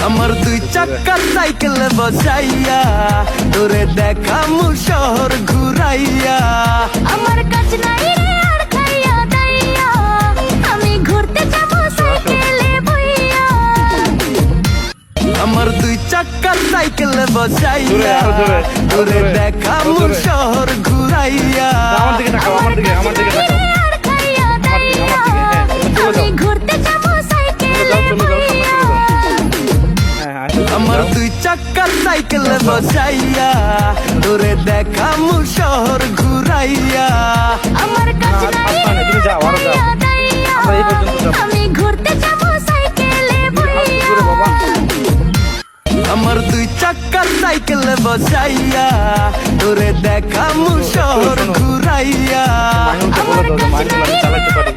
আমার দুই চাক্কা সাইকেল বসাইয়া তোরে দেখামু শহর ঘুরাইয়া। আমার কাজ নাই রে আর খাইয়া দাইয়া, আমি ঘুরতে যাব সাইকেলে বইয়া। আমার দুই চাক্কা সাইকেল বসাইয়া তোরে দেখামু শহর ঘুরাইয়া। আমার দিকে তাকাও, আমার দিকে তাকাও। আর খাইয়া দাইয়া, আমি ঘুরতে যাব সাইকেলে বইয়া। আমার দুই চাক্কা সাইকেল বসাইয়া তোরে দেখামু শহর ঘুরাইয়া। আমার কাজ নাই রে আর খাইয়া দাইয়া, আমি ঘুরতে যাব সাইকেলে বইয়া। আমার দুই চাক্কা সাইকেল বসাইয়া তোরে দেখামু শহর ঘুরাইয়া। আমার কাজ নাই রে আর